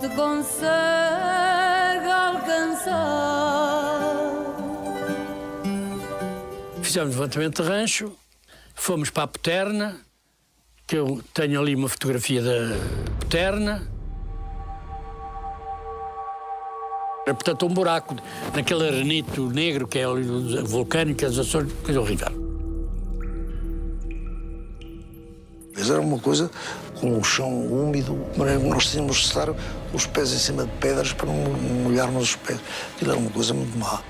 te consegue alcançar. Fizemos levantamento de rancho, fomos para a Paterna, que eu tenho ali uma fotografia da Paterna. Era, portanto, um buraco naquele arenito negro que é vulcânico, as Açores, coisa horrível. Era uma coisa com o chão úmido, nós tínhamos de estar os pés em cima de pedras para não molharmos os pés. Aquilo era uma coisa muito má.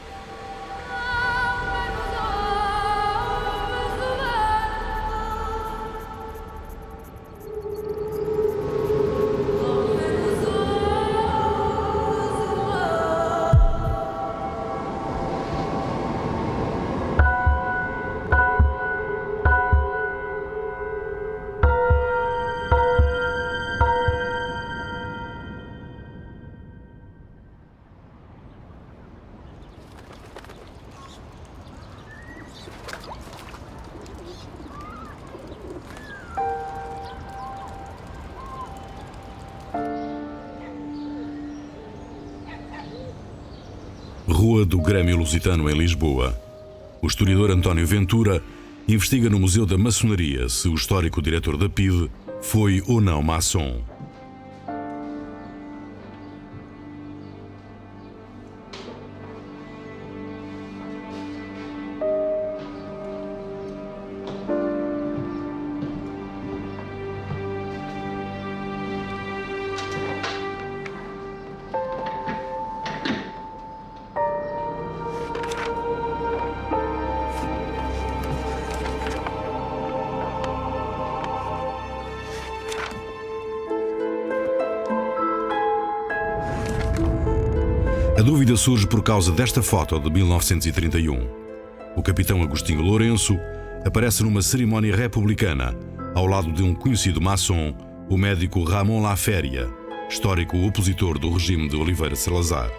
Rua do Grêmio Lusitano, em Lisboa. O historiador António Ventura investiga no Museu da Maçonaria se o histórico diretor da PIDE foi ou não maçom. A dúvida surge por causa desta foto de 1931. O capitão Agostinho Lourenço aparece numa cerimónia republicana, ao lado de um conhecido maçom, o médico Ramon Laféria, histórico opositor do regime de Oliveira Salazar.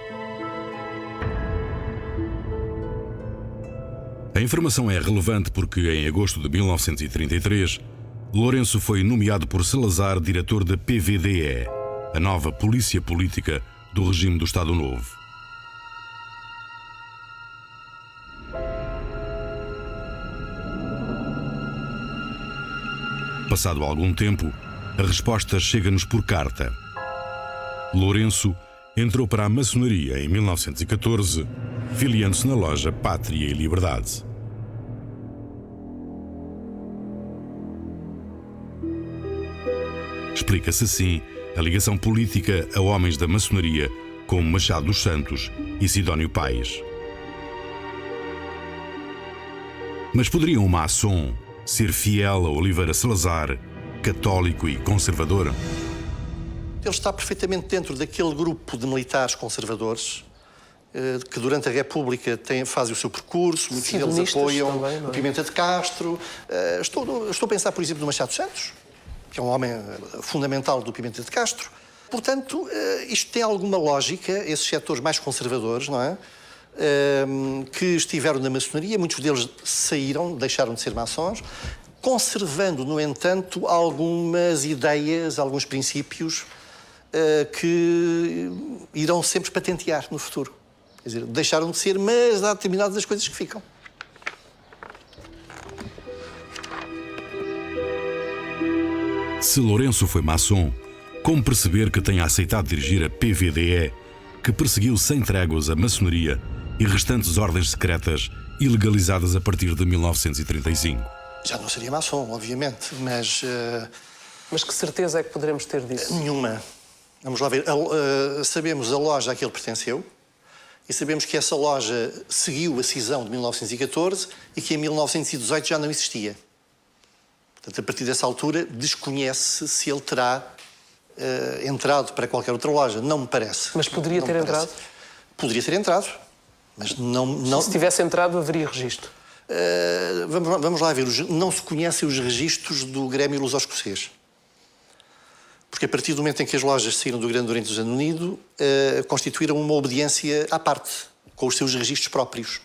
A informação é relevante porque, em agosto de 1933, Lourenço foi nomeado por Salazar diretor da PVDE, a nova polícia política do regime do Estado Novo. Passado algum tempo, a resposta chega-nos por carta. Lourenço entrou para a maçonaria em 1914, filiando-se na loja Pátria e Liberdade. Explica-se assim a ligação política a homens da maçonaria como Machado dos Santos e Sidónio Pais. Mas poderia um maçom ser fiel a Oliveira Salazar, católico e conservador? Ele está perfeitamente dentro daquele grupo de militares conservadores que durante a República fazem o seu percurso, muitos deles apoiam o Pimenta de Castro. Estou a pensar, por exemplo, no Machado Santos, que é um homem fundamental do Pimenta de Castro. Portanto, isto tem alguma lógica, esses setores mais conservadores, não é? Que estiveram na maçonaria, muitos deles saíram, deixaram de ser maçons, conservando, no entanto, algumas ideias, alguns princípios que irão sempre patentear no futuro. Quer dizer, deixaram de ser, mas há determinadas coisas que ficam. Se Lourenço foi maçom, como perceber que tenha aceitado dirigir a PVDE, que perseguiu sem tréguas a maçonaria e restantes ordens secretas ilegalizadas a partir de 1935? Já não seria maçom, obviamente, mas... Mas que certeza é que poderemos ter disso? Nenhuma. Vamos lá ver. Sabemos a loja a que ele pertenceu e sabemos que essa loja seguiu a cisão de 1914 e que em 1918 já não existia. Portanto, a partir dessa altura, desconhece se ele terá entrado para qualquer outra loja. Não me parece. Mas poderia ter entrado? Poderia ter entrado, mas não... Se tivesse entrado, haveria registro? Vamos lá ver. Não se conhecem os registros do Grêmio Luso-Escocês. Porque a partir do momento em que as lojas saíram do Grande Oriente do Reino Unido, constituíram uma obediência à parte, com os seus registros próprios.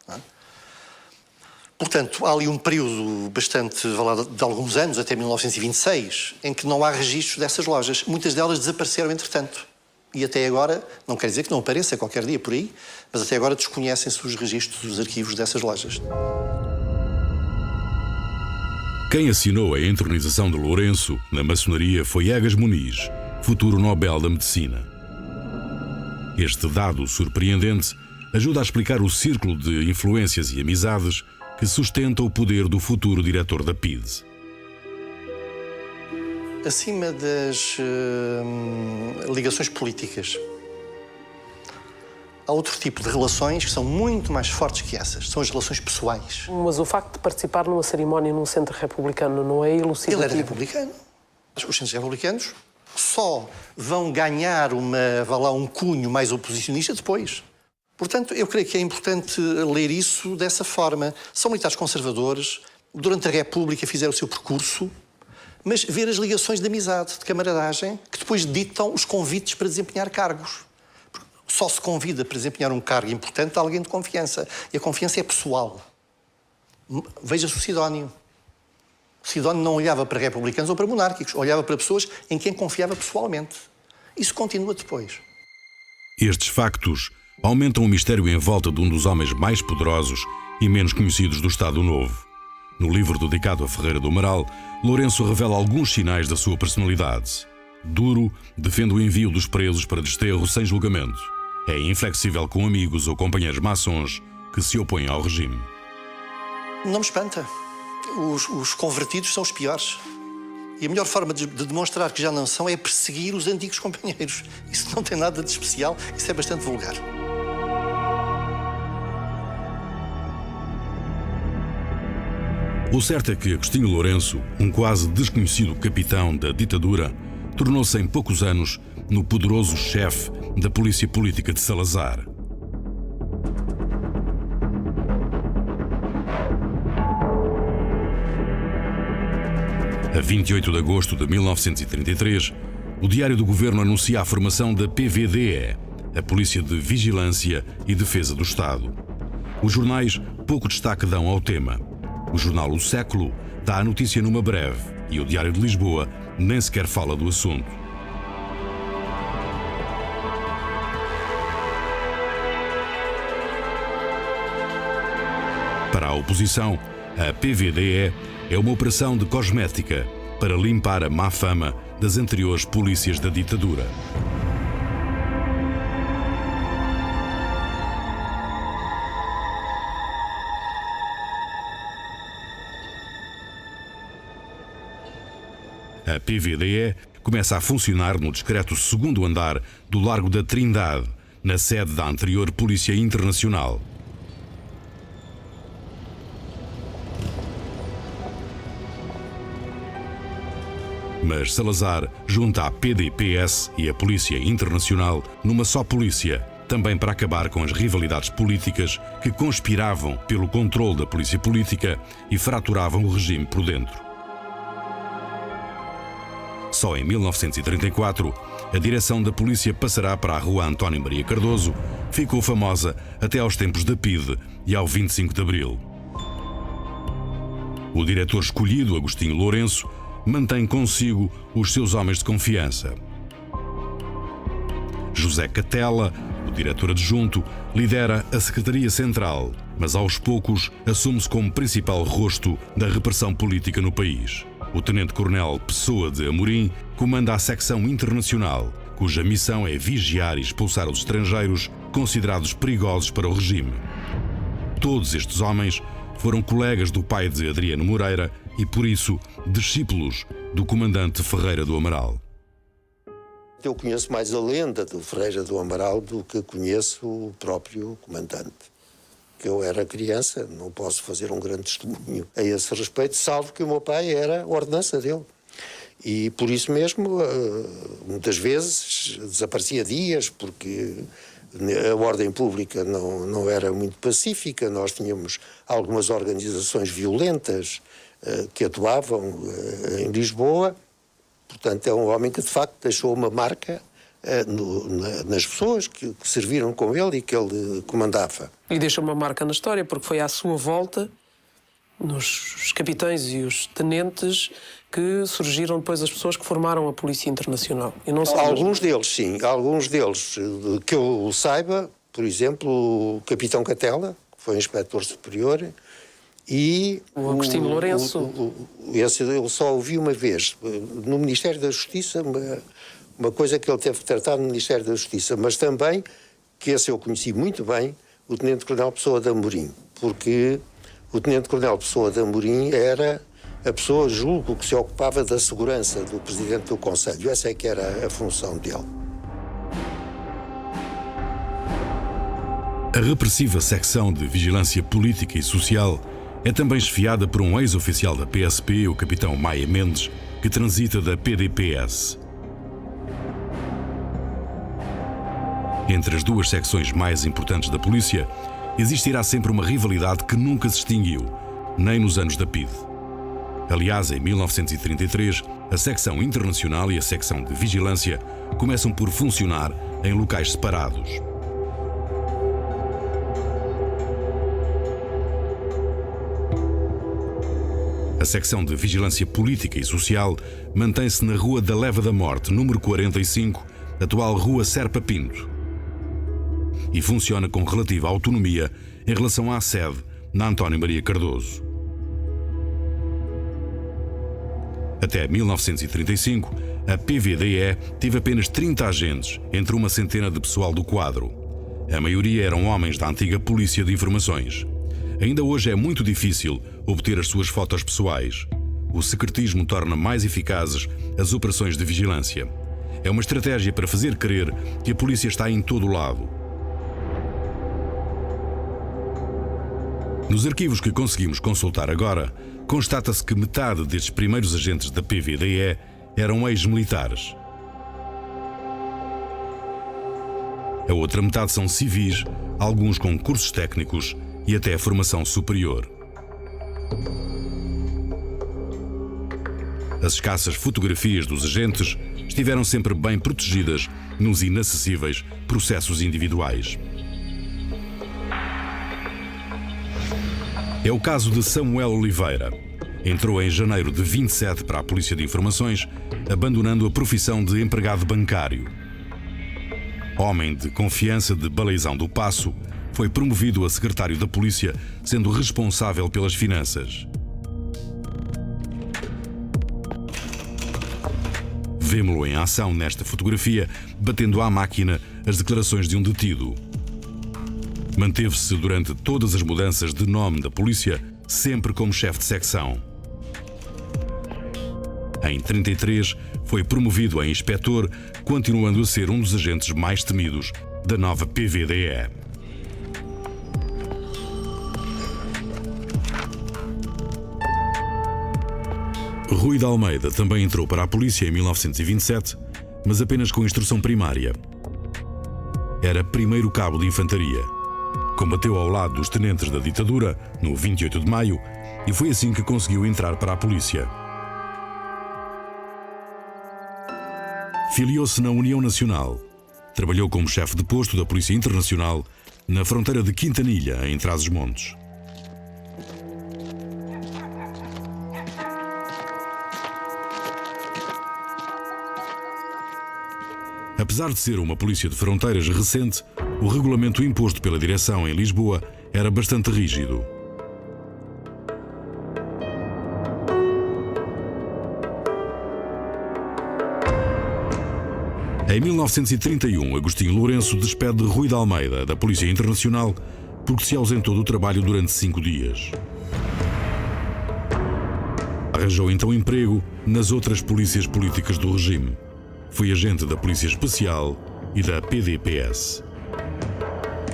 Não é? Portanto, há ali um período bastante, de alguns anos, até 1926, em que não há registros dessas lojas. Muitas delas desapareceram, entretanto. E até agora, não quer dizer que não apareça qualquer dia por aí, mas até agora desconhecem-se os registros dos arquivos dessas lojas. Quem assinou a entronização de Lourenço na maçonaria foi Egas Muniz, futuro Nobel da Medicina. Este dado surpreendente ajuda a explicar o círculo de influências e amizades que sustenta o poder do futuro diretor da PIDE. Acima das ligações políticas, há outro tipo de relações que são muito mais fortes que essas. São as relações pessoais. Mas o facto de participar numa cerimónia num centro republicano não é elucidativo? Ele era republicano. Os centros republicanos só vão ganhar um cunho mais oposicionista depois. Portanto, eu creio que é importante ler isso dessa forma. São militares conservadores, durante a República fizeram o seu percurso, mas ver as ligações de amizade, de camaradagem, que depois ditam os convites para desempenhar cargos. Só se convida para desempenhar um cargo importante a alguém de confiança. E a confiança é pessoal. Veja-se o Sidónio. O Sidónio não olhava para republicanos ou para monárquicos, olhava para pessoas em quem confiava pessoalmente. Isso continua depois. Estes factos aumentam o mistério em volta de um dos homens mais poderosos e menos conhecidos do Estado Novo. No livro dedicado a Ferreira do Amaral, Lourenço revela alguns sinais da sua personalidade. Duro, defende o envio dos presos para desterro sem julgamento. É inflexível com amigos ou companheiros maçons que se opõem ao regime. Não me espanta. Os convertidos são os piores. E a melhor forma de demonstrar que já não são é perseguir os antigos companheiros. Isso não tem nada de especial, isso é bastante vulgar. O certo é que Agostinho Lourenço, um quase desconhecido capitão da ditadura, tornou-se em poucos anos no poderoso chefe da polícia política de Salazar. A 28 de agosto de 1933, o Diário do Governo anuncia a formação da PVDE, a Polícia de Vigilância e Defesa do Estado. Os jornais pouco destaque dão ao tema. O jornal O Século dá a notícia numa breve e o Diário de Lisboa nem sequer fala do assunto. Para a oposição, a PVDE é uma operação de cosmética para limpar a má fama das anteriores polícias da ditadura. A PVDE começa a funcionar no discreto segundo andar do Largo da Trindade, na sede da anterior Polícia Internacional. Mas Salazar junta a PDPS e a Polícia Internacional numa só polícia, também para acabar com as rivalidades políticas que conspiravam pelo controle da polícia política e fraturavam o regime por dentro. Só em 1934, a direção da polícia passará para a Rua António Maria Cardoso, ficou famosa até aos tempos da PIDE e ao 25 de Abril. O diretor escolhido, Agostinho Lourenço, mantém consigo os seus homens de confiança. José Catela, o diretor adjunto, lidera a Secretaria Central, mas aos poucos assume-se como principal rosto da repressão política no país. O tenente-coronel Pessoa de Amorim comanda a secção internacional, cuja missão é vigiar e expulsar os estrangeiros considerados perigosos para o regime. Todos estes homens foram colegas do pai de Adriano Moreira e, por isso, discípulos do comandante Ferreira do Amaral. Eu conheço mais a lenda do Ferreira do Amaral do que conheço o próprio comandante. Eu era criança, não posso fazer um grande testemunho a esse respeito, salvo que o meu pai era a ordenança dele. E por isso mesmo, muitas vezes, desaparecia dias, porque a ordem pública não era muito pacífica. Nós tínhamos algumas organizações violentas que atuavam em Lisboa. Portanto, é um homem que, de facto, deixou uma marca nas pessoas que serviram com ele e que ele comandava. E deixou uma marca na história, porque foi à sua volta nos capitães e os tenentes que surgiram depois as pessoas que formaram a Polícia Internacional. E não só alguns deles, sim. Alguns deles, que eu saiba, por exemplo, o Capitão Catela, que foi inspetor superior, e o Agostinho Lourenço. Esse eu só ouvi uma vez, no Ministério da Justiça, uma coisa que ele teve que tratar no Ministério da Justiça, mas também, que esse eu conheci muito bem, o Tenente-Coronel Pessoa de Amorim, porque o Tenente-Coronel Pessoa de Amorim era a pessoa, julgo, que se ocupava da segurança do Presidente do Conselho. Essa é que era a função dele. A repressiva secção de Vigilância Política e Social é também esfiada por um ex-oficial da PSP, o capitão Maia Mendes, que transita da PDPS. Entre as duas secções mais importantes da polícia, existirá sempre uma rivalidade que nunca se extinguiu, nem nos anos da PIDE. Aliás, em 1933, a secção internacional e a secção de vigilância começam por funcionar em locais separados. A secção de Vigilância Política e Social mantém-se na Rua da Leva da Morte, número 45, atual Rua Serpa Pinto, e funciona com relativa autonomia em relação à sede na António Maria Cardoso. Até 1935, a PVDE teve apenas 30 agentes, entre uma centena de pessoal do quadro. A maioria eram homens da antiga Polícia de Informações. Ainda hoje é muito difícil obter as suas fotos pessoais. O secretismo torna mais eficazes as operações de vigilância. É uma estratégia para fazer crer que a polícia está em todo o lado. Nos arquivos que conseguimos consultar agora, constata-se que metade destes primeiros agentes da PVDE eram ex-militares. A outra metade são civis, alguns com cursos técnicos e até formação superior. As escassas fotografias dos agentes estiveram sempre bem protegidas nos inacessíveis processos individuais. É o caso de Samuel Oliveira. Entrou em janeiro de 27 para a Polícia de Informações, abandonando a profissão de empregado bancário. Homem de confiança de Baleizão do Paço, foi promovido a secretário da Polícia, sendo responsável pelas finanças. Vemo-lo em ação nesta fotografia, batendo à máquina as declarações de um detido. Manteve-se durante todas as mudanças de nome da polícia, sempre como chefe de secção. Em 33, foi promovido a inspetor, continuando a ser um dos agentes mais temidos da nova PVDE. Rui de Almeida também entrou para a polícia em 1927, mas apenas com instrução primária. Era primeiro cabo de infantaria. Combateu ao lado dos tenentes da ditadura, no 28 de maio, e foi assim que conseguiu entrar para a polícia. Filiou-se na União Nacional. Trabalhou como chefe de posto da Polícia Internacional na fronteira de Quintanilha, em Trás-os-Montes. Apesar de ser uma polícia de fronteiras recente, o regulamento imposto pela direção em Lisboa era bastante rígido. Em 1931, Agostinho Lourenço despede Rui de Almeida da Polícia Internacional porque se ausentou do trabalho durante 5 dias. Arranjou então emprego nas outras polícias políticas do regime. Foi agente da Polícia Especial e da PDPS.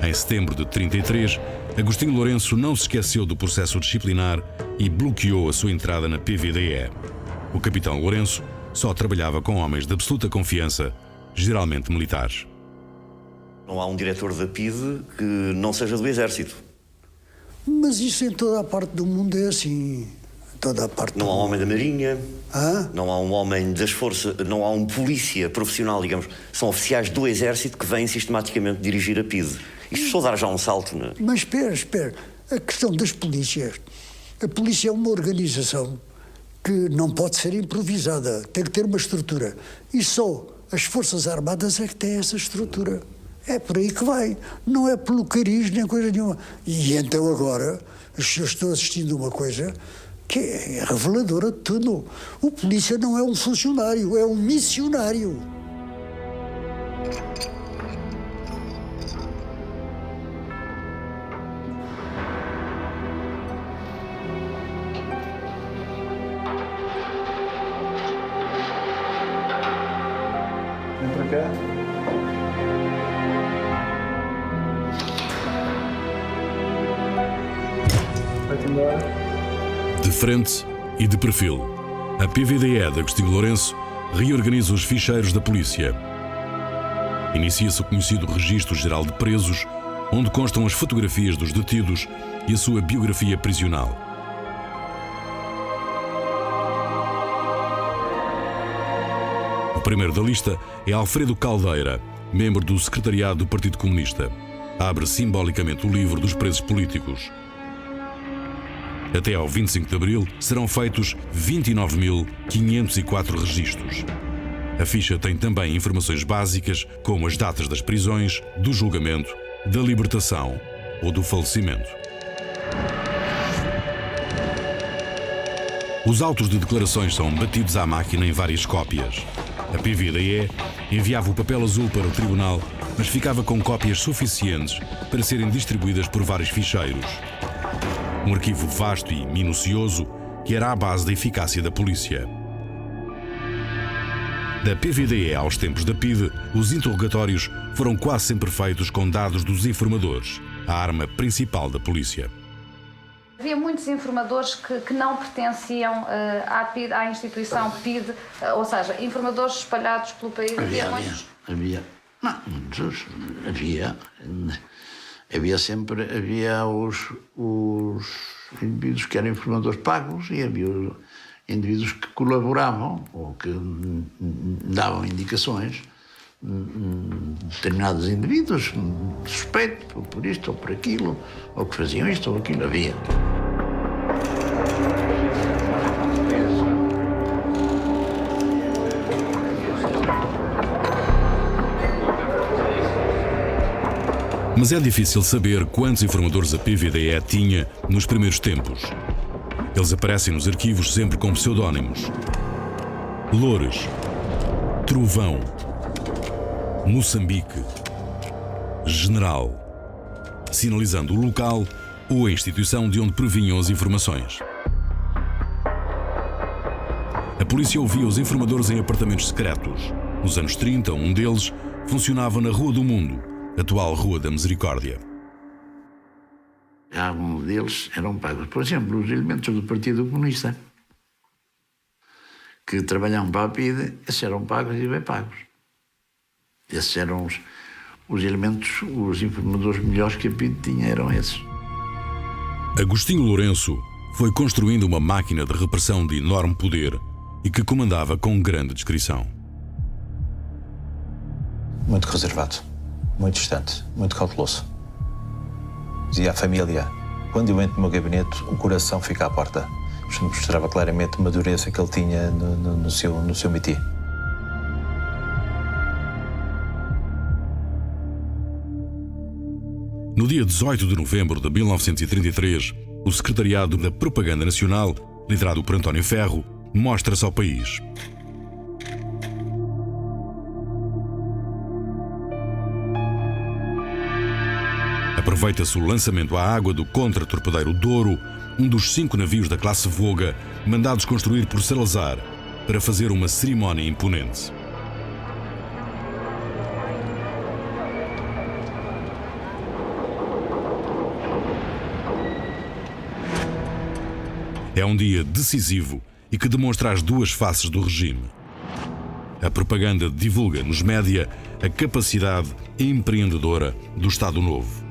Em setembro de 33, Agostinho Lourenço não se esqueceu do processo disciplinar e bloqueou a sua entrada na PVDE. O capitão Lourenço só trabalhava com homens de absoluta confiança, geralmente militares. Não há um diretor da PIDE que não seja do Exército. Mas isso em toda a parte do mundo é assim. Toda a parte não há um homem da Marinha, não há um homem das Forças, não há um polícia profissional, digamos. São oficiais do Exército que vêm sistematicamente dirigir a PIDE. Isto só dar já um salto, não é? Mas espera. A questão das polícias A polícia é uma organização que não pode ser improvisada, tem que ter uma estrutura. E só as Forças Armadas é que têm essa estrutura. É por aí que vai. Não é pelo cariz nem coisa nenhuma. E então agora, eu estou assistindo uma coisa que é reveladora de tudo. O polícia não é um funcionário, é um missionário. Vem para cá. Vai-te embora. De frente e de perfil, a PVDE de Agostinho Lourenço reorganiza os ficheiros da polícia. Inicia-se o conhecido Registro Geral de Presos, onde constam as fotografias dos detidos e a sua biografia prisional. O primeiro da lista é Alfredo Caldeira, membro do secretariado do Partido Comunista. Abre simbolicamente o livro dos presos políticos. Até ao 25 de abril serão feitos 29.504 registros. A ficha tem também informações básicas como as datas das prisões, do julgamento, da libertação ou do falecimento. Os autos de declarações são batidos à máquina em várias cópias. A PVDE enviava o papel azul para o tribunal, mas ficava com cópias suficientes para serem distribuídas por vários ficheiros. Um arquivo vasto e minucioso que era a base da eficácia da polícia. Da PVDE aos tempos da PIDE, os interrogatórios foram quase sempre feitos com dados dos informadores, a arma principal da polícia. Havia muitos informadores que não pertenciam à PIDE, à instituição PIDE, ou seja, informadores espalhados pelo país. Havia os indivíduos que eram informadores pagos e havia os indivíduos que colaboravam ou que davam indicações determinados indivíduos suspeitos por isto ou por aquilo, ou que faziam isto ou aquilo. Havia. Mas é difícil saber quantos informadores a PVDE tinha nos primeiros tempos. Eles aparecem nos arquivos sempre com pseudónimos. Loures, Trovão, Moçambique, General, sinalizando o local ou a instituição de onde provinham as informações. A polícia ouvia os informadores em apartamentos secretos. Nos anos 30, um deles funcionava na Rua do Mundo, atual Rua da Misericórdia. Alguns deles eram pagos. Por exemplo, os elementos do Partido Comunista que trabalhavam para a PIDE, esses eram pagos e bem pagos. Esses eram os elementos, os informadores melhores que a PIDE tinha, eram esses. Agostinho Lourenço foi construindo uma máquina de repressão de enorme poder e que comandava com grande discrição. Muito reservado, muito distante, muito cauteloso. Dizia à família, quando eu entro no meu gabinete, o coração fica à porta. Mostrava claramente uma dureza que ele tinha no seu métier. No dia 18 de novembro de 1933, o Secretariado da Propaganda Nacional, liderado por António Ferro, mostra-se ao país. Aproveita-se o lançamento à água do contra-torpedeiro Douro, um dos 5 navios da classe Voga, mandados construir por Salazar, para fazer uma cerimónia imponente. É um dia decisivo e que demonstra as duas faces do regime. A propaganda divulga nos média a capacidade empreendedora do Estado Novo.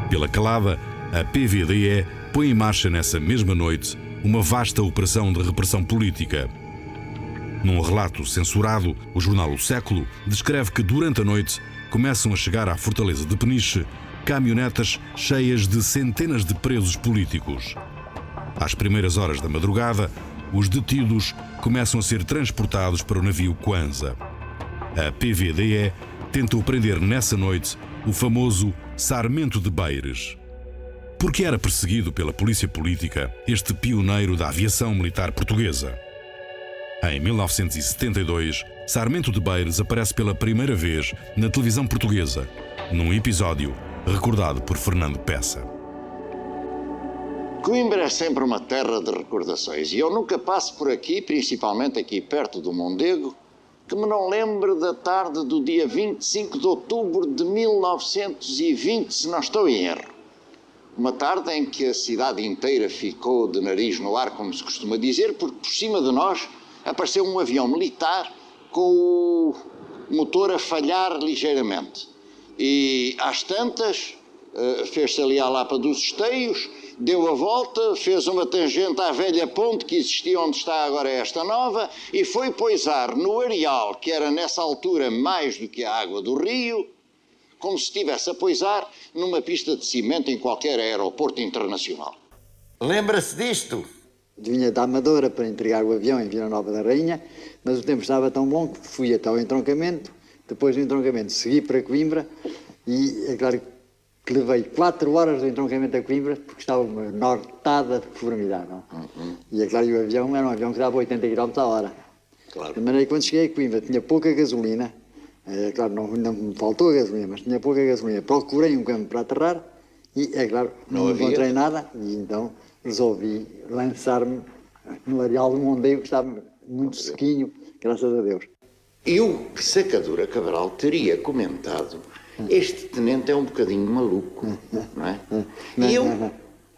Pela calada, a PVDE põe em marcha nessa mesma noite uma vasta operação de repressão política. Num relato censurado, o jornal O Século descreve que durante a noite começam a chegar à fortaleza de Peniche caminhonetas cheias de centenas de presos políticos. Às primeiras horas da madrugada, os detidos começam a ser transportados para o navio Kwanza. A PVDE tentou prender nessa noite o famoso Sarmento de Beires. Porque era perseguido pela polícia política este pioneiro da aviação militar portuguesa. Em 1972, Sarmento de Beires aparece pela primeira vez na televisão portuguesa, num episódio recordado por Fernando Peça. Coimbra é sempre uma terra de recordações e eu nunca passo por aqui, principalmente aqui perto do Mondego, que me não lembre da tarde do dia 25 de outubro de 1920, se não estou em erro. Uma tarde em que a cidade inteira ficou de nariz no ar, como se costuma dizer, porque por cima de nós apareceu um avião militar com o motor a falhar ligeiramente. E às tantas, fez-se ali à Lapa dos Esteios, deu a volta, fez uma tangente à velha ponte que existia onde está agora esta nova e foi poisar no areal, que era nessa altura mais do que a água do rio, como se estivesse a poisar numa pista de cimento em qualquer aeroporto internacional. Lembra-se disto? Vinha da Amadora para entregar o avião em Vila Nova da Rainha, mas o tempo estava tão bom que fui até ao entroncamento, depois do entroncamento segui para Coimbra e é claro que levei 4 horas do entroncamento a Coimbra porque estava uma nortada formidável. E é claro que o avião era um avião que dava 80 km a hora. Claro. De maneira que quando cheguei a Coimbra tinha pouca gasolina, é claro, não me faltou a gasolina, mas tinha pouca gasolina. Procurei um campo para aterrar e, é claro, não encontrei nada e então resolvi lançar-me no areal do Mondego, que estava muito sequinho, graças a Deus. E o Sacadura Cabral teria comentado: este tenente é um bocadinho maluco, não é? E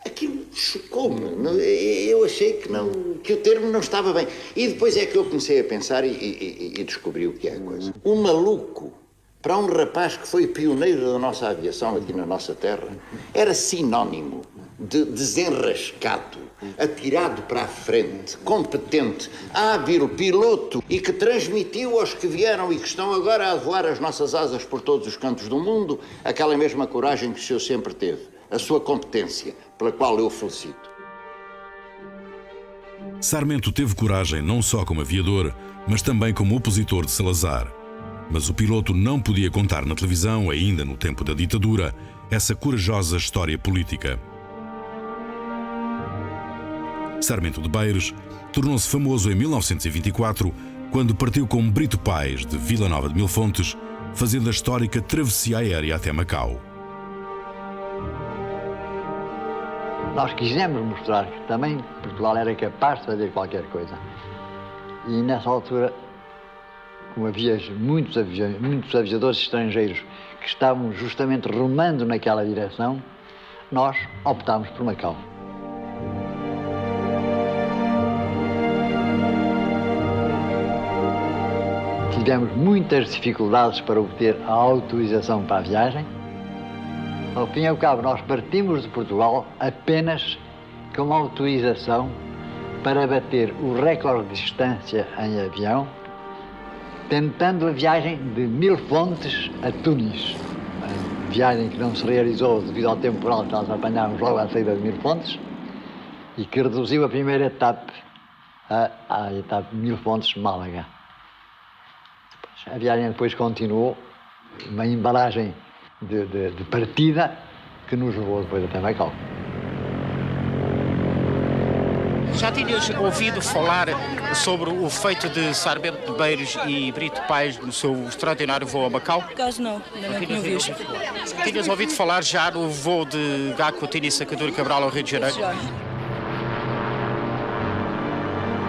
aquilo chocou-me, eu achei que o termo não estava bem. E depois é que eu comecei a pensar e descobri o que é a coisa. Um maluco, para um rapaz que foi pioneiro da nossa aviação aqui na nossa terra, era sinónimo de desenrascado, atirado para a frente, competente, hábil piloto e que transmitiu aos que vieram e que estão agora a voar as nossas asas por todos os cantos do mundo aquela mesma coragem que o senhor sempre teve, a sua competência, pela qual eu o felicito. Sarmento teve coragem não só como aviador, mas também como opositor de Salazar. Mas o piloto não podia contar na televisão, ainda no tempo da ditadura, essa corajosa história política. Sarmento de Beires tornou-se famoso em 1924, quando partiu com Brito Pais, de Vila Nova de Mil Fontes, fazendo a histórica travessia aérea até Macau. Nós quisemos mostrar que também Portugal era capaz de fazer qualquer coisa. E nessa altura, como havia muitos aviadores estrangeiros que estavam justamente rumando naquela direção, nós optámos por Macau. Tivemos muitas dificuldades para obter a autorização para a viagem. Ao fim e ao cabo, nós partimos de Portugal apenas com uma autorização para bater o recorde de distância em avião, tentando a viagem de Mil Fontes a Tunis. Uma viagem que não se realizou devido ao temporal que nós apanhámos logo à saída de Mil Fontes e que reduziu a primeira etapa à etapa de Mil Fontes-Málaga. A viagem depois continuou, uma embalagem de partida que nos levou depois até Macau. Já tinhas ouvido falar sobre o feito de Sarmento de Beires e Brito Pais no seu extraordinário voo a Macau? Por acaso não, ainda não tinha visto. Tinhas ouvido falar já no voo de Gá Coutinho e Sacadura Cabral ao Rio de Janeiro? Já.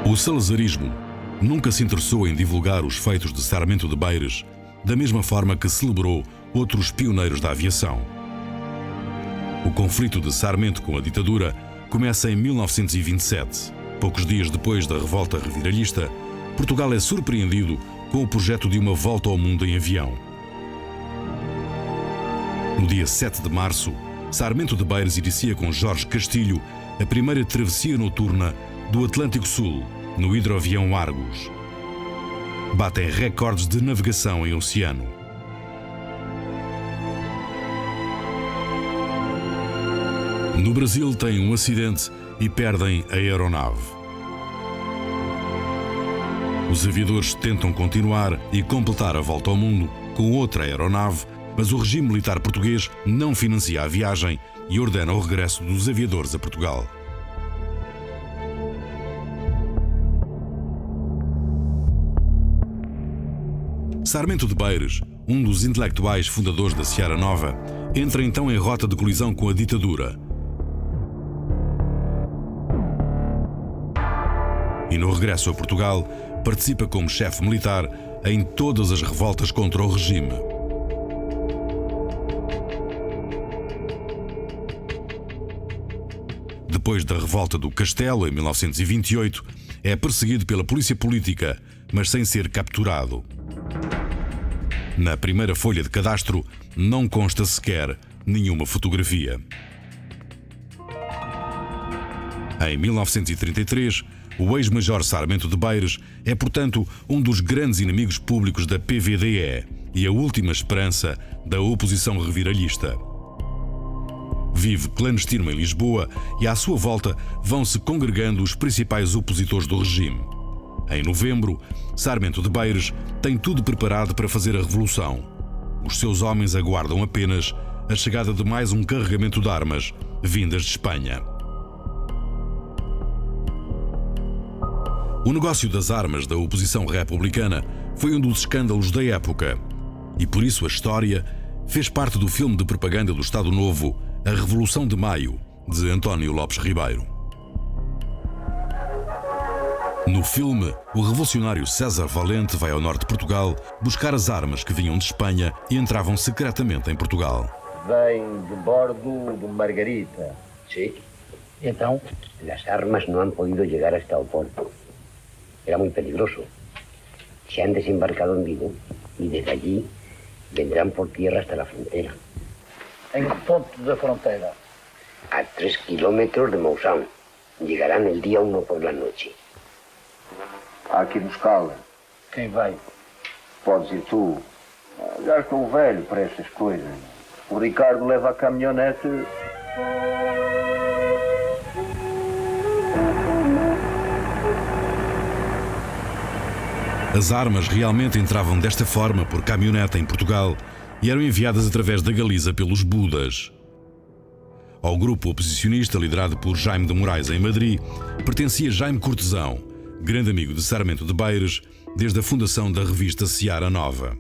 O salazarismo nunca se interessou em divulgar os feitos de Sarmento de Beires, da mesma forma que celebrou outros pioneiros da aviação. O conflito de Sarmento com a ditadura começa em 1927. Poucos dias depois da revolta reviralhista, Portugal é surpreendido com o projeto de uma volta ao mundo em avião. No dia 7 de março, Sarmento de Beires inicia com Jorge Castilho a primeira travessia noturna do Atlântico Sul, no hidroavião Argos. Batem recordes de navegação em oceano. No Brasil têm um acidente e perdem a aeronave. Os aviadores tentam continuar e completar a volta ao mundo com outra aeronave, mas o regime militar português não financia a viagem e ordena o regresso dos aviadores a Portugal. Sarmento de Beires, um dos intelectuais fundadores da Seara Nova, entra então em rota de colisão com a ditadura. E no regresso a Portugal, participa como chefe militar em todas as revoltas contra o regime. Depois da revolta do Castelo, em 1928, é perseguido pela polícia política, mas sem ser capturado. Na primeira folha de cadastro não consta sequer nenhuma fotografia. Em 1933, o ex-major Sarmento de Beires é, portanto, um dos grandes inimigos públicos da PVDE e a última esperança da oposição reviralhista. Vive clandestino em Lisboa e à sua volta vão-se congregando os principais opositores do regime. Em novembro, Sarmento de Beires tem tudo preparado para fazer a revolução. Os seus homens aguardam apenas a chegada de mais um carregamento de armas vindas de Espanha. O negócio das armas da oposição republicana foi um dos escândalos da época e por isso a história fez parte do filme de propaganda do Estado Novo, A Revolução de Maio, de António Lopes Ribeiro. No filme, o revolucionário César Valente vai ao norte de Portugal buscar as armas que vinham de Espanha e entravam secretamente em Portugal. Vem de bordo do Margarita. Sí. Então, as armas não han podido llegar hasta o porto. Era muy peligroso. Se han desembarcado en Vigo y desde allí vendrán por tierra hasta la frontera. ¿En qué punto de frontera? A 3 kilómetros de Mousán. Llegarán el día 1 por la noche. Há que buscá-la. Quem vai? Podes ir tu. Já estou velho para essas coisas. O Ricardo leva a caminhonete. As armas realmente entravam desta forma por caminhonete em Portugal e eram enviadas através da Galiza pelos Budas. Ao grupo oposicionista liderado por Jaime de Moraes em Madrid, pertencia Jaime Cortesão, grande amigo de Sarmento de Beires, desde a fundação da revista Seara Nova.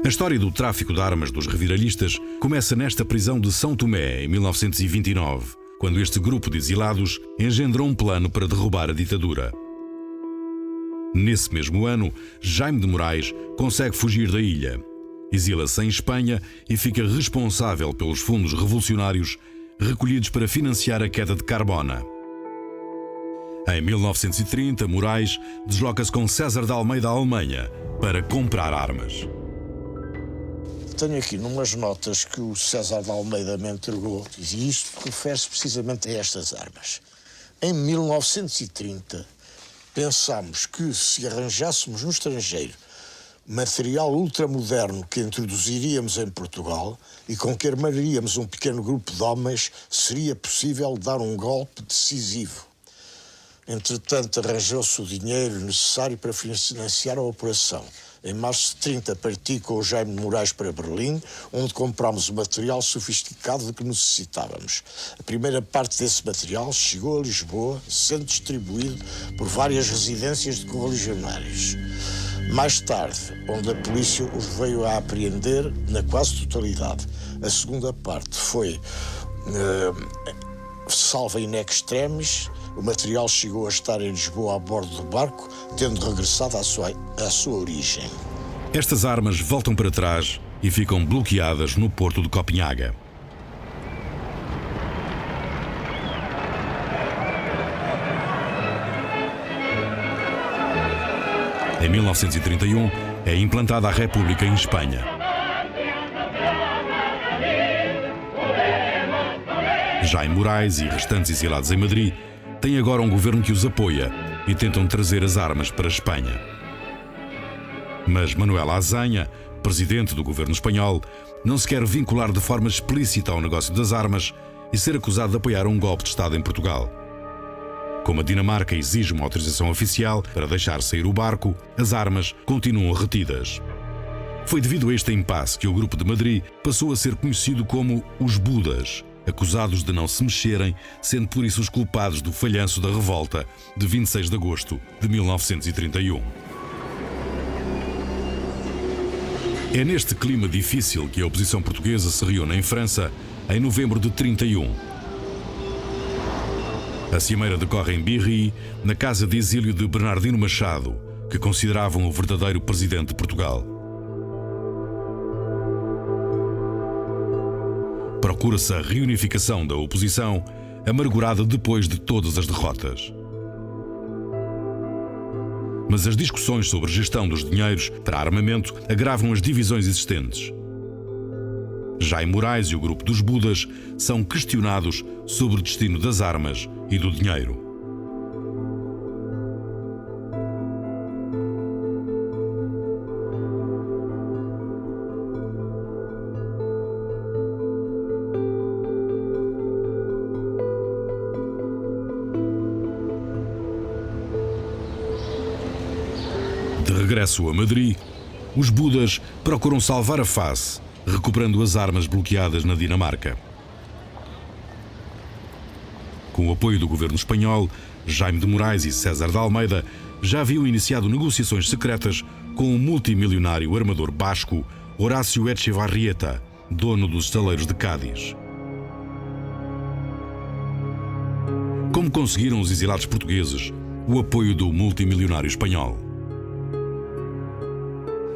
A história do tráfico de armas dos reviralhistas começa nesta prisão de São Tomé, em 1929, quando este grupo de exilados engendrou um plano para derrubar a ditadura. Nesse mesmo ano, Jaime de Moraes consegue fugir da ilha, exila-se em Espanha e fica responsável pelos fundos revolucionários recolhidos para financiar a queda de Carbona. Em 1930, Moraes desloca-se com César de Almeida à Alemanha para comprar armas. Tenho aqui numas notas que o César de Almeida me entregou, e isto refere-se precisamente a estas armas. Em 1930, pensámos que se arranjássemos no estrangeiro material ultramoderno que introduziríamos em Portugal e com que armaríamos um pequeno grupo de homens, seria possível dar um golpe decisivo. Entretanto, arranjou-se o dinheiro necessário para financiar a operação. Em março de 30, parti com o Jaime de Moraes para Berlim, onde comprámos o material sofisticado de que necessitávamos. A primeira parte desse material chegou a Lisboa, sendo distribuído por várias residências de correligionários. Mais tarde, onde a polícia os veio a apreender na quase totalidade. A segunda parte foi salva in extremis. O material chegou a estar em Lisboa a bordo do barco, tendo regressado à sua origem. Estas armas voltam para trás e ficam bloqueadas no porto de Copenhaga. Em 1931, é implantada a República em Espanha. Jaime Moraes e restantes exilados em Madrid têm agora um governo que os apoia e tentam trazer as armas para a Espanha. Mas Manuel Azaña, presidente do governo espanhol, não se quer vincular de forma explícita ao negócio das armas e ser acusado de apoiar um golpe de Estado em Portugal. Como a Dinamarca exige uma autorização oficial para deixar sair o barco, as armas continuam retidas. Foi devido a este impasse que o Grupo de Madrid passou a ser conhecido como os Budas, acusados de não se mexerem, sendo por isso os culpados do falhanço da revolta de 26 de agosto de 1931. É neste clima difícil que a oposição portuguesa se reúne em França em novembro de 31. A cimeira decorre em Birri, na casa de exílio de Bernardino Machado, que consideravam o verdadeiro presidente de Portugal. Procura-se a reunificação da oposição, amargurada depois de todas as derrotas. Mas as discussões sobre gestão dos dinheiros para armamento agravam as divisões existentes. Jaime Morais e o grupo dos Budas são questionados sobre o destino das armas e do dinheiro. De regresso a Madrid, os Budas procuram salvar a face, recuperando as armas bloqueadas na Dinamarca. Com o apoio do governo espanhol, Jaime de Morais e César de Almeida já haviam iniciado negociações secretas com o multimilionário armador basco Horácio Echevarrieta, dono dos estaleiros de Cádiz. Como conseguiram os exilados portugueses o apoio do multimilionário espanhol?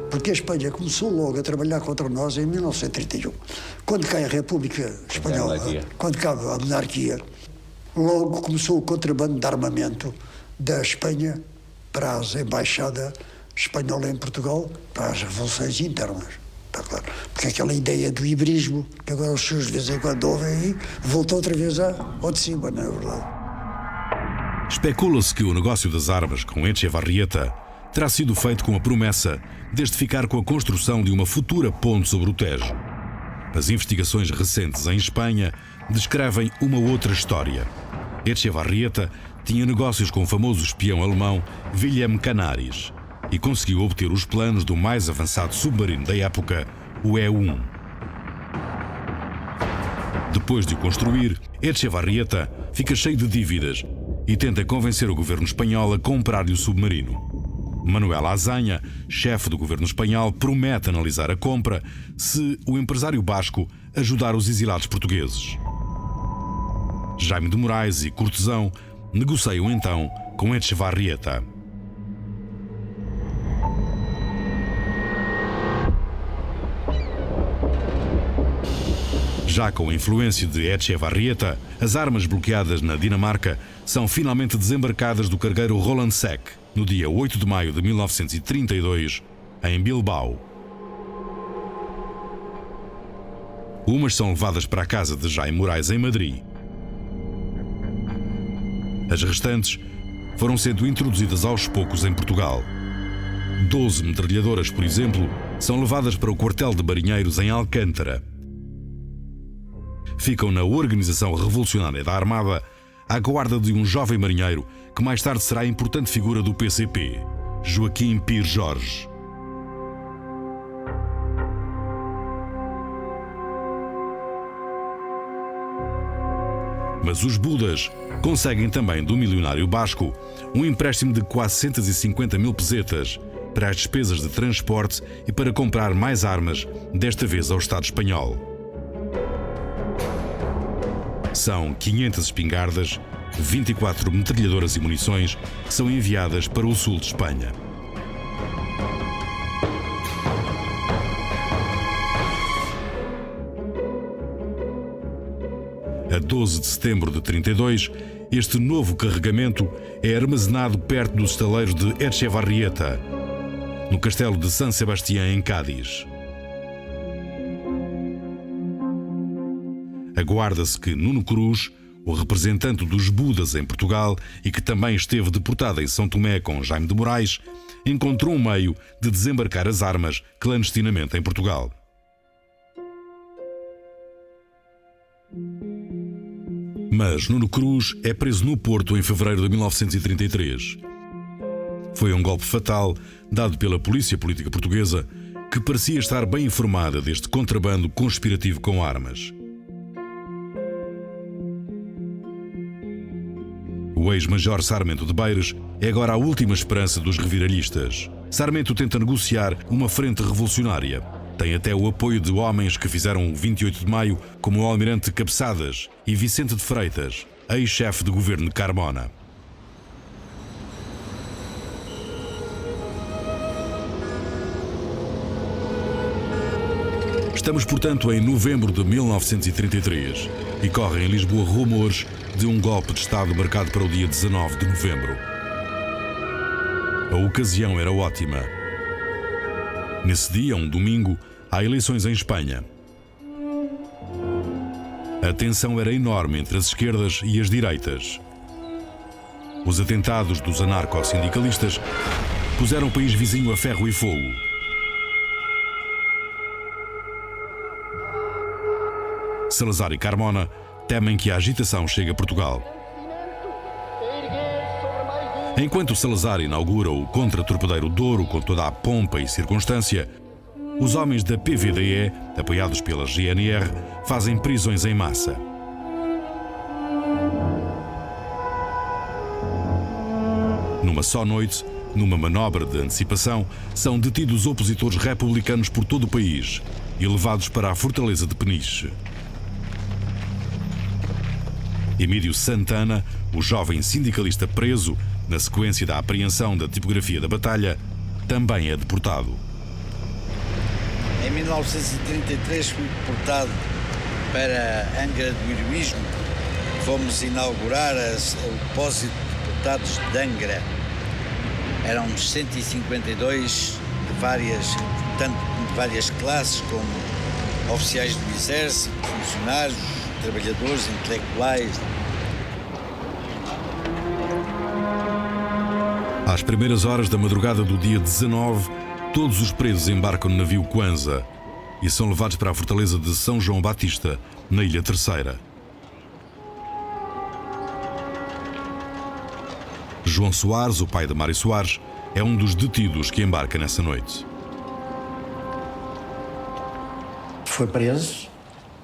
Porque a Espanha começou logo a trabalhar contra nós em 1931. Quando cai a República Espanhola, quando cai a monarquia, logo começou o contrabando de armamento da Espanha para a embaixada espanhola em Portugal, para as revoluções internas. Está claro? Porque aquela ideia do ibrismo, que agora os senhores de vez em quando ouvem aí, voltou outra vez ao de cima, não é verdade? Especula-se que o negócio das armas com Echevarrieta terá sido feito com a promessa de ficar com a construção de uma futura ponte sobre o Tejo. As investigações recentes em Espanha descrevem uma outra história. Echevarrieta tinha negócios com o famoso espião alemão Wilhelm Canaris e conseguiu obter os planos do mais avançado submarino da época, o E-1. Depois de o construir, Echevarrieta fica cheio de dívidas e tenta convencer o governo espanhol a comprar-lhe o submarino. Manuel Azaña, chefe do governo espanhol, promete analisar a compra se o empresário basco ajudar os exilados portugueses. Jaime de Morais e Cortesão negociam então com Echevarrieta. Já com a influência de Echevarrieta, as armas bloqueadas na Dinamarca são finalmente desembarcadas do cargueiro Roland Seck, no dia 8 de maio de 1932, em Bilbao. Umas são levadas para a casa de Jaime Morais em Madrid. As restantes foram sendo introduzidas aos poucos em Portugal. 12 metralhadoras, por exemplo, são levadas para o quartel de marinheiros em Alcântara. Ficam na Organização Revolucionária da Armada à guarda de um jovem marinheiro que mais tarde será a importante figura do PCP, Joaquim Pires Jorge. Mas os Budas conseguem também do milionário basco um empréstimo de 450 mil pesetas para as despesas de transporte e para comprar mais armas, desta vez ao Estado espanhol. São 500 espingardas, 24 metralhadoras e munições que são enviadas para o sul de Espanha. A 12 de setembro de 32, este novo carregamento é armazenado perto dos estaleiros de Echevarrieta, no castelo de San Sebastián, em Cádiz. Aguarda-se que Nuno Cruz, o representante dos Budas em Portugal e que também esteve deportado em São Tomé com Jaime de Morais, encontrou um meio de desembarcar as armas clandestinamente em Portugal. Mas Nuno Cruz é preso no Porto em fevereiro de 1933. Foi um golpe fatal dado pela polícia política portuguesa, que parecia estar bem informada deste contrabando conspirativo com armas. O ex-major Sarmento de Beires é agora a última esperança dos reviralhistas. Sarmento tenta negociar uma frente revolucionária. Tem até o apoio de homens que fizeram o 28 de maio, como o almirante Cabeçadas e Vicente de Freitas, ex-chefe de governo de Carmona. Estamos, portanto, em novembro de 1933 e correm em Lisboa rumores de um golpe de Estado marcado para o dia 19 de novembro. A ocasião era ótima. Nesse dia, um domingo, há eleições em Espanha. A tensão era enorme entre as esquerdas e as direitas. Os atentados dos anarco-sindicalistas puseram o país vizinho a ferro e fogo. Salazar e Carmona temem que a agitação chegue a Portugal. Enquanto Salazar inaugura o contra-torpedeiro Douro com toda a pompa e circunstância, os homens da PVDE, apoiados pela GNR, fazem prisões em massa. Numa só noite, numa manobra de antecipação, são detidos opositores republicanos por todo o país e levados para a fortaleza de Peniche. Emílio Santana, o jovem sindicalista preso na sequência da apreensão da tipografia da batalha, também é deportado. Em 1933 fui deportado para Angra do Heroísmo. Fomos inaugurar o depósito de deportados de Angra. Éramos 152 de várias classes, como oficiais do Exército, funcionários, trabalhadores, intelectuais. Às primeiras horas da madrugada do dia 19, todos os presos embarcam no navio Kwanza e são levados para a fortaleza de São João Batista, na Ilha Terceira. João Soares, o pai de Mário Soares, é um dos detidos que embarca nessa noite. Foi preso,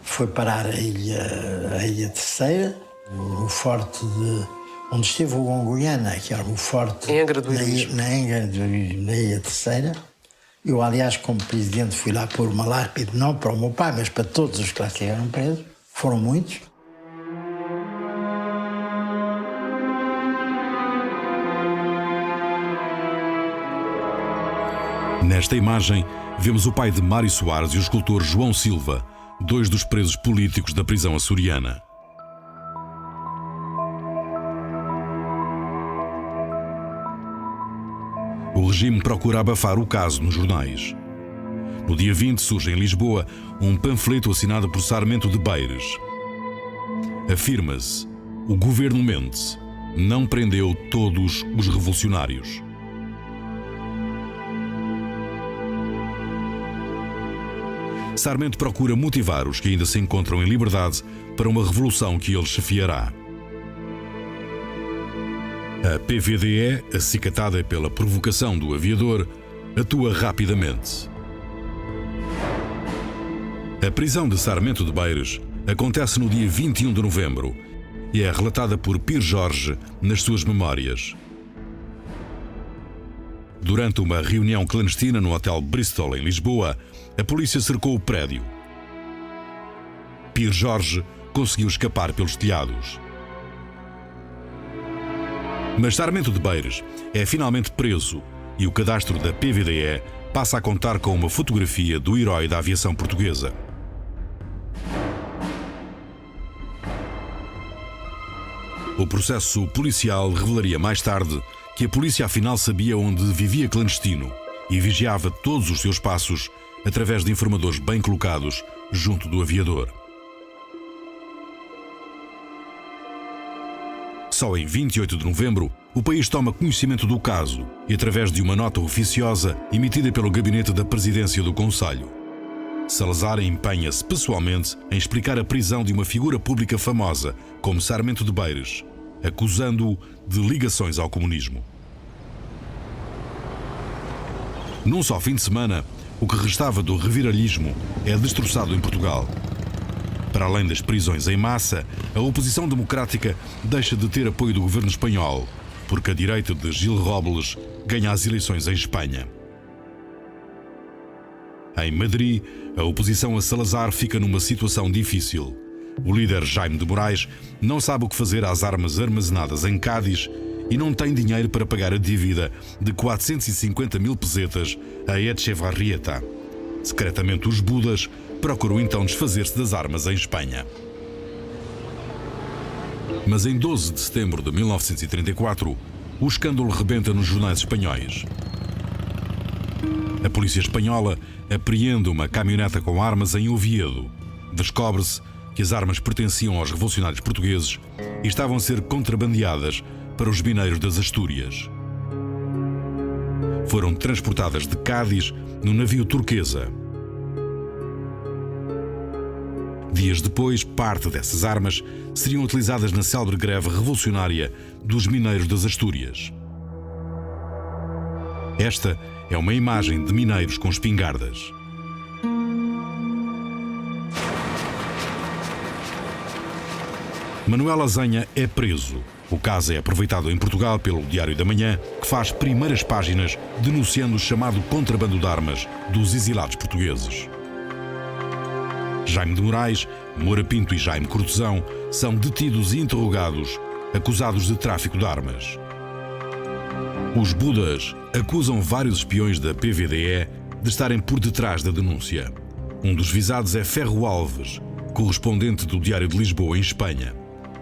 foi parar a Ilha Terceira, no forte onde esteve o Gongoliana, que era um forte em Angra do Heroísmo. Na Ilha Terceira. Eu, aliás, como presidente, fui lá pôr uma lápide, não para o meu pai, mas para todos os que lá eram presos. Foram muitos. Nesta imagem, vemos o pai de Mário Soares e o escultor João Silva, dois dos presos políticos da prisão açoriana. O regime procura abafar o caso nos jornais. No dia 20 surge em Lisboa um panfleto assinado por Sarmento de Beires. Afirma-se: o governo mente, não prendeu todos os revolucionários. Sarmento procura motivar os que ainda se encontram em liberdade para uma revolução que ele chefiará. A PVDE, acicatada pela provocação do aviador, atua rapidamente. A prisão de Sarmento de Beires acontece no dia 21 de novembro e é relatada por Pires Jorge nas suas memórias. Durante uma reunião clandestina no Hotel Bristol, em Lisboa, a polícia cercou o prédio. Pires Jorge conseguiu escapar pelos telhados. Mas Sarmento de Beires é finalmente preso e o cadastro da PVDE passa a contar com uma fotografia do herói da aviação portuguesa. O processo policial revelaria mais tarde que a polícia afinal sabia onde vivia clandestino e vigiava todos os seus passos através de informadores bem colocados junto do aviador. Só em 28 de novembro, o país toma conhecimento do caso e, através de uma nota oficiosa emitida pelo gabinete da presidência do Conselho. Salazar empenha-se pessoalmente em explicar a prisão de uma figura pública famosa, como Sarmento de Beires, acusando-o de ligações ao comunismo. Num só fim de semana, o que restava do reviralhismo é destroçado em Portugal. Para além das prisões em massa, a oposição democrática deixa de ter apoio do governo espanhol, porque a direita de Gil Robles ganha as eleições em Espanha. Em Madrid, a oposição a Salazar fica numa situação difícil. O líder Jaime de Moraes não sabe o que fazer às armas armazenadas em Cádiz e não tem dinheiro para pagar a dívida de 450 mil pesetas a Echevarrieta. Secretamente, os Budas procuram então desfazer-se das armas em Espanha. Mas em 12 de setembro de 1934, o escândalo rebenta nos jornais espanhóis. A polícia espanhola apreende uma caminhoneta com armas em Oviedo. Descobre-se que as armas pertenciam aos revolucionários portugueses e estavam a ser contrabandeadas para os mineiros das Astúrias. Foram transportadas de Cádiz no navio Turquesa. Dias depois, parte dessas armas seriam utilizadas na célebre greve revolucionária dos mineiros das Astúrias. Esta é uma imagem de mineiros com espingardas. Manuel Azenha é preso. O caso é aproveitado em Portugal pelo Diário da Manhã, que faz primeiras páginas denunciando o chamado contrabando de armas dos exilados portugueses. Jaime de Moraes, Moura Pinto e Jaime Cortesão são detidos e interrogados, acusados de tráfico de armas. Os Budas acusam vários espiões da PVDE de estarem por detrás da denúncia. Um dos visados é Ferro Alves, correspondente do Diário de Lisboa, em Espanha.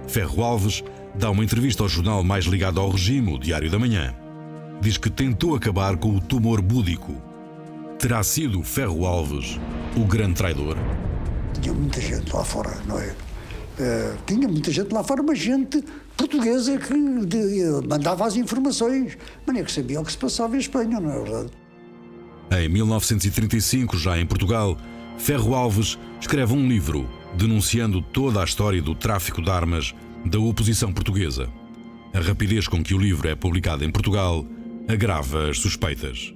Ferro Alves dá uma entrevista ao jornal mais ligado ao regime, o Diário da Manhã. Diz que tentou acabar com o tumor búdico. Terá sido Ferro Alves o grande traidor? Tinha muita gente lá fora, não é? Tinha muita gente lá fora, mas gente portuguesa que mandava as informações, mas nem que sabia o que se passava em Espanha, não é verdade? Em 1935, já em Portugal, Ferro Alves escreve um livro denunciando toda a história do tráfico de armas da oposição portuguesa. A rapidez com que o livro é publicado em Portugal agrava as suspeitas.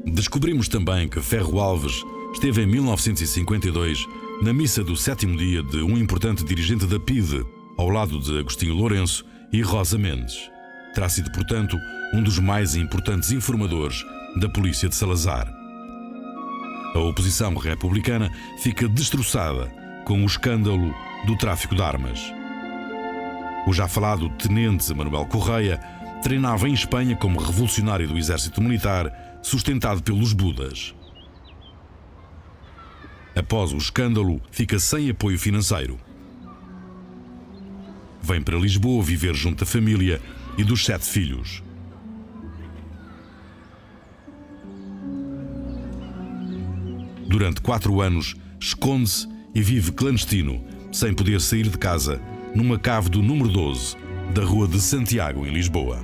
Descobrimos também que Ferro Alves esteve em 1952 na missa do 7º dia de um importante dirigente da PIDE, ao lado de Agostinho Lourenço e Rosa Mendes. Terá sido, portanto, um dos mais importantes informadores da polícia de Salazar. A oposição republicana fica destroçada com o escândalo do tráfico de armas. O já falado tenente Manuel Correia treinava em Espanha como revolucionário do exército militar sustentado pelos Budas. Após o escândalo, fica sem apoio financeiro. Vem para Lisboa viver junto da família e dos 7 filhos. Durante 4 anos, esconde-se e vive clandestino, sem poder sair de casa, numa cave do número 12, da Rua de Santiago, em Lisboa.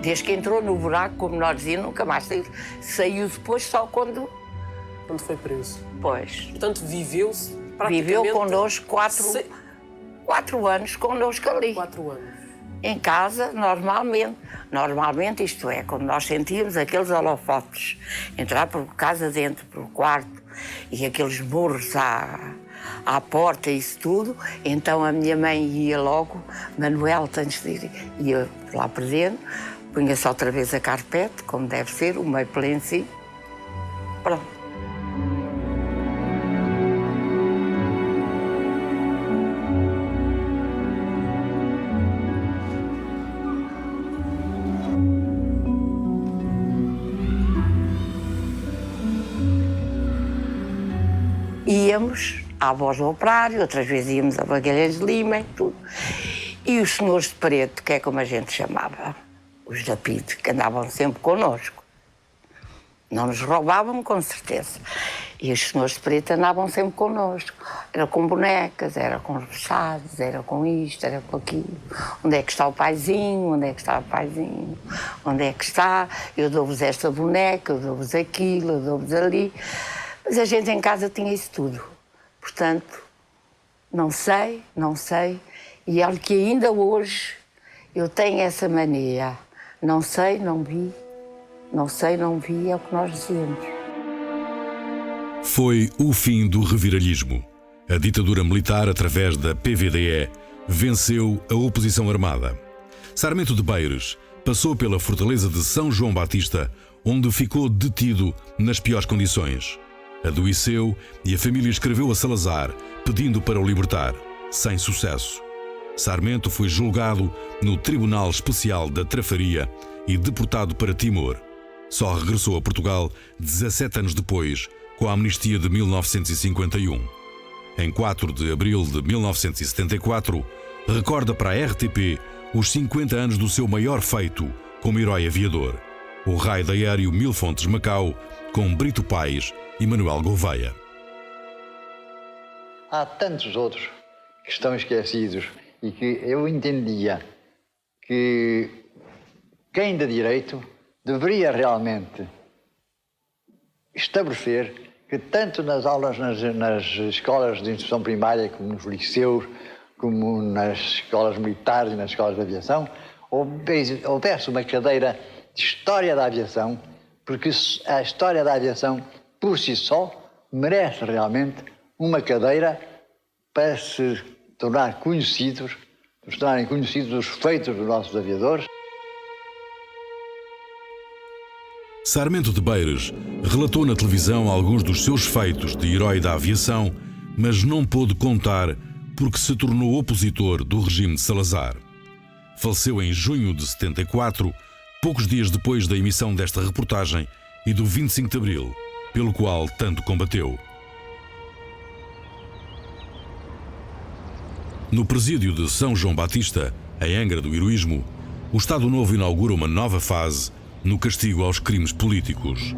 Desde que entrou no buraco, como nós dizíamos, nunca mais saiu. Saiu depois só quando foi preso. Pois. Portanto, viveu-se praticamente... Viveu connosco 4 anos connosco ali. 4 anos. Em casa, normalmente. Normalmente, isto é, quando nós sentíamos aqueles holofotes entrar por casa dentro, por quarto, e aqueles murros à porta e isso tudo, então a minha mãe ia logo, Manuel, tens de ir, ia lá para dentro, punha-se outra vez a carpete, como deve ser, o meio pleno em si. Pronto. Íamos à Voz do Operário, outras vezes íamos a Magalhães de Lima e tudo. E os senhores de preto, que é como a gente chamava, os da PIDE, que andavam sempre connosco. Não nos roubavam, com certeza. E os senhores de preto andavam sempre connosco. Era com bonecas, era com rebaixados, era com isto, era com aquilo. Onde é que está o paizinho? Onde é que está o paizinho? Onde é que está? Eu dou-vos esta boneca, eu dou-vos aquilo, eu dou-vos ali. Mas a gente em casa tinha isso tudo. Portanto, não sei. E olha que ainda hoje eu tenho essa mania. Não sei, não vi. Não sei, não vi, é o que nós dizemos. Foi o fim do reviralhismo. A ditadura militar, através da PVDE, venceu a oposição armada. Sarmento de Beires passou pela fortaleza de São João Batista, onde ficou detido nas piores condições. Adoeceu e a família escreveu a Salazar, pedindo para o libertar, sem sucesso. Sarmento foi julgado no Tribunal Especial da Trafaria e deportado para Timor. Só regressou a Portugal 17 anos depois, com a amnistia de 1951. Em 4 de abril de 1974, recorda para a RTP os 50 anos do seu maior feito como herói aviador, o raio aéreo Mil Fontes Macau, com Brito Paes e Manuel Gouveia. Há tantos outros que estão esquecidos e que eu entendia que quem de direito deveria realmente estabelecer que tanto nas aulas, nas escolas de instrução primária, como nos liceus, como nas escolas militares e nas escolas de aviação, houvesse uma cadeira de História da Aviação, porque a História da Aviação, por si só, merece realmente uma cadeira para se tornarem conhecidos os feitos dos nossos aviadores. Sarmento de Beires relatou na televisão alguns dos seus feitos de herói da aviação, mas não pôde contar porque se tornou opositor do regime de Salazar. Faleceu em junho de 74, poucos dias depois da emissão desta reportagem e do 25 de Abril, pelo qual tanto combateu. No presídio de São João Batista, em Angra do Heroísmo, o Estado Novo inaugura uma nova fase no castigo aos crimes políticos.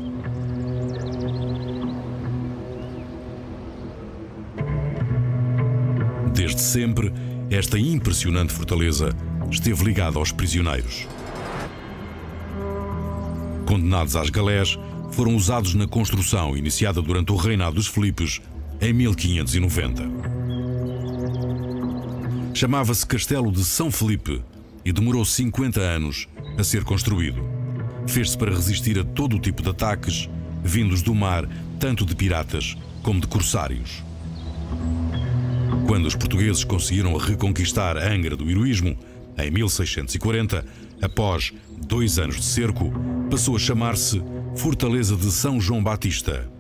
Desde sempre, esta impressionante fortaleza esteve ligada aos prisioneiros. Condenados às galés, foram usados na construção iniciada durante o reinado dos Filipes em 1590. Chamava-se Castelo de São Felipe e demorou 50 anos a ser construído. Fez-se para resistir a todo o tipo de ataques vindos do mar, tanto de piratas como de corsários. Quando os portugueses conseguiram reconquistar Angra do Heroísmo, em 1640, após 2 anos de cerco, passou a chamar-se Fortaleza de São João Batista.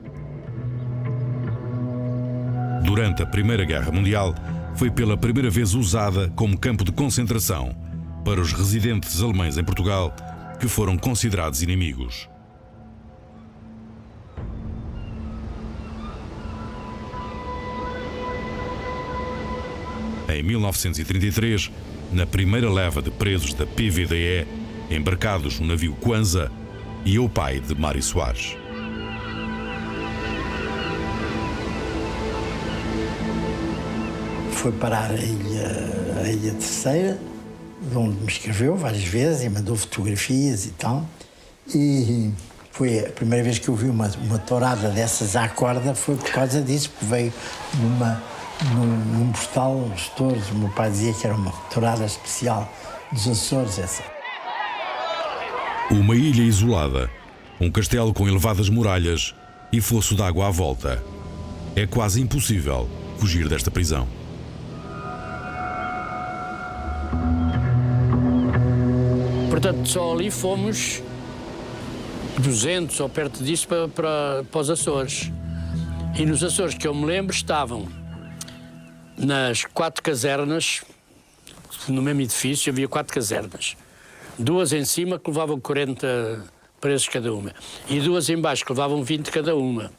Durante a Primeira Guerra Mundial, foi pela primeira vez usada como campo de concentração para os residentes alemães em Portugal que foram considerados inimigos. Em 1933, na primeira leva de presos da PVDE, embarcados no navio Kwanza, ia o pai de Mário Soares. Foi parar a Ilha Terceira, de onde me escreveu várias vezes e mandou fotografias e tal. E foi a primeira vez que eu vi uma tourada dessas à corda, foi por causa disso, porque veio num postal dos touros. O meu pai dizia que era uma tourada especial dos Açores, essa. Uma ilha isolada, um castelo com elevadas muralhas e fosso de água à volta. É quase impossível fugir desta prisão. Portanto, só ali fomos 200 ou perto disso para os Açores. E nos Açores, que eu me lembro, estavam nas 4 casernas, no mesmo edifício havia 4 casernas. 2 em cima que levavam 40 presos cada uma. E 2 em baixo que levavam 20 cada uma.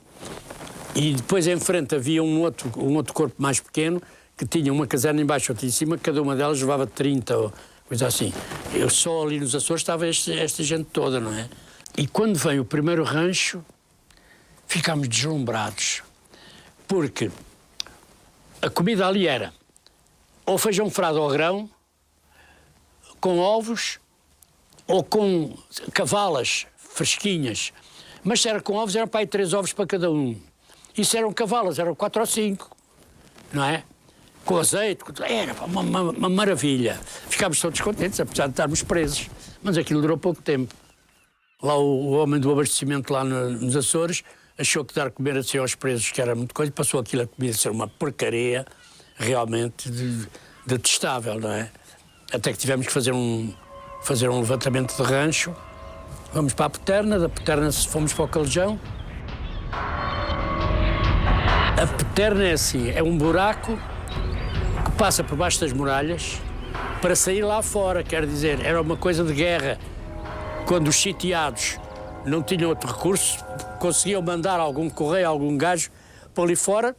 E depois em frente havia um outro corpo mais pequeno que tinha uma caserna em baixo e outra em cima, cada uma delas levava 30 ou coisa assim. Eu só ali nos Açores estava esta gente toda, não é? E quando veio o primeiro rancho, ficámos deslumbrados, porque a comida ali era ou feijão frado ao grão, com ovos, ou com cavalas fresquinhas. Mas se era com ovos, eram para aí 3 ovos para cada um. E se eram cavalas, eram 4 ou 5, não é? Com azeite, era uma maravilha. Ficámos todos contentes, apesar de estarmos presos. Mas aquilo durou pouco tempo. Lá o homem do abastecimento lá nos Açores achou que dar a comer assim aos presos, que era muito coisa, passou aquilo a comida a ser uma porcaria realmente detestável, não é? Até que tivemos que fazer um levantamento de rancho. Vamos para a Peterna, da Peterna fomos para o Calejão. A Peterna é assim, é um buraco que passa por baixo das muralhas para sair lá fora, quer dizer, era uma coisa de guerra. Quando os sitiados não tinham outro recurso, conseguiam mandar algum correio, algum gajo para ali fora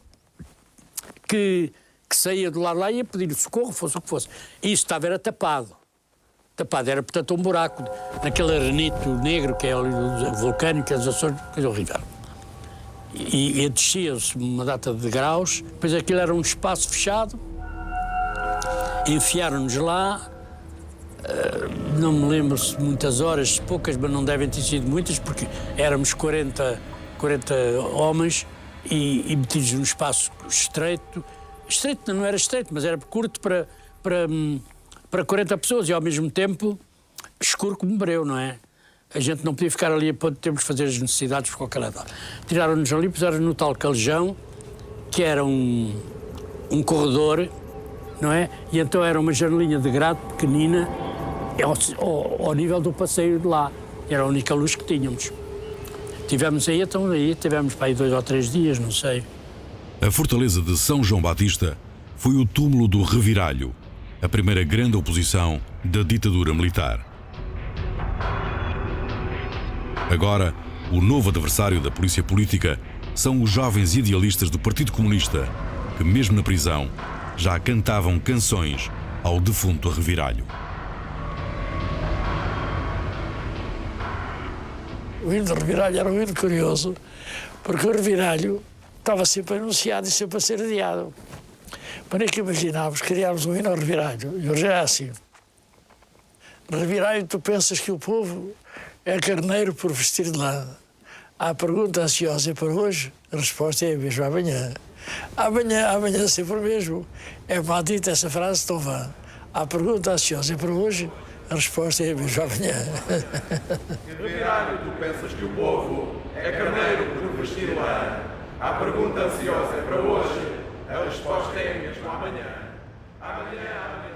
que saía do lado lá e ia pedir socorro, fosse o que fosse. E isso estava, era tapado. Tapado, era portanto um buraco naquele arenito negro que é o vulcânico, que é os Açores, coisa horrível. E descia-se uma data de graus, depois aquilo era um espaço fechado, enfiaram-nos lá, não me lembro se muitas horas, poucas, mas não devem ter sido muitas, porque éramos 40 homens e metidos num espaço estreito. Estreito não era estreito, mas era curto para 40 pessoas e ao mesmo tempo escuro como breu, não é? A gente não podia ficar ali, temos de fazer as necessidades por qualquer lado. Tiraram-nos ali, puseram no tal Calejão, que era um corredor, não é? E então era uma janelinha de grade pequenina ao nível do passeio de lá. Era a única luz que tínhamos. Tivemos aí, então aí tivemos para aí 2 ou 3 dias, não sei. A fortaleza de São João Batista foi o túmulo do Reviralho, a primeira grande oposição da ditadura militar. Agora, o novo adversário da polícia política são os jovens idealistas do Partido Comunista, que mesmo na prisão já cantavam canções ao defunto Reviralho. O hino do Reviralho era um hino curioso, porque o Reviralho estava sempre anunciado e sempre a ser adiado. Para que imaginávamos, criámos um hino ao Reviralho, e hoje é assim. Reviralho, tu pensas que o povo é carneiro por vestir de lã. A pergunta ansiosa para hoje, a resposta é mesmo amanhã. Amanhã sempre o mesmo. É maldita essa frase tão vã. A pergunta ansiosa para hoje, a resposta é mesmo amanhã. Reviralho, tu pensas que o povo é carneiro por vestir de lã. A pergunta ansiosa é para hoje, a resposta é mesmo amanhã. Amanhã.